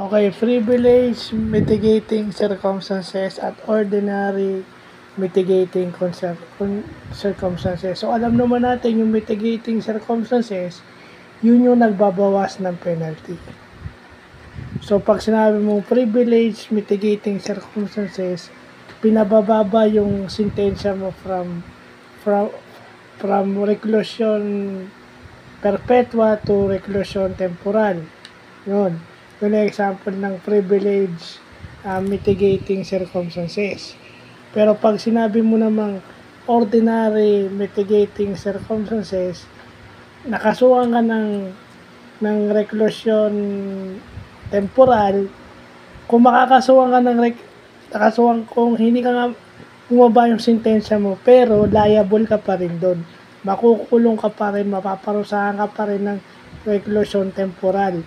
Okay, privilege mitigating circumstances at ordinary mitigating circumstances. So, alam naman natin yung mitigating circumstances, yun yung nagbabawas ng penalty. So, pag sinabi mong privilege mitigating circumstances, pinabababa yung sentensya mo from reclusion perpetua to reclusion temporal. Yun. Yun ang example ng privilege mitigating circumstances. Pero pag sinabi mo namang ordinary mitigating circumstances, nakasuhan ka ng reclusion temporal, kung makakasuhan ka nakasuhan kung hindi ka nga bumaba yung sentensya mo, pero liable ka pa rin doon. Makukulong ka pa rin, mapaparusahan ka pa rin ng reclusion temporal.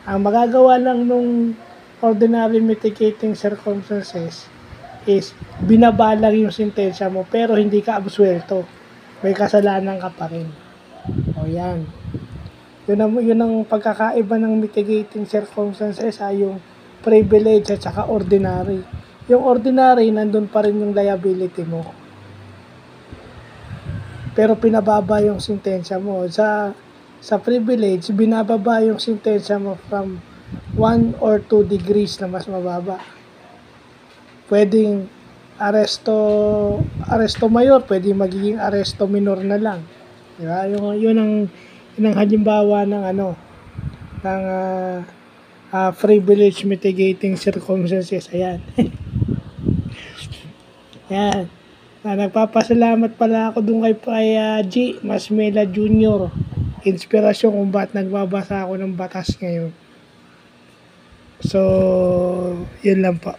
Ang magagawa lang nung ordinary mitigating circumstances is binabalang yung sentensya mo pero hindi ka absuelto. May kasalanan ka pa rin. O yan. Yun ang pagkakaiba ng mitigating circumstances ay yung privilege at saka ordinary. Yung ordinary, nandun pa rin yung liability mo. Pero pinababa yung sentensya mo. Sa privilege, binababa yung sentensya mo from 1 or 2 degrees na mas mababa. Pwedeng aresto mayor, pwedeng magiging aresto minor na lang. Diba? Yun ang halimbawa ng privilege mitigating circumstances. Ayan. Yan. Nagpapasalamat pala ako dun kay G. Masmela Jr. Inspirasyon kung ba't nagbabasa ako ng batas ngayon. So, yun lang po.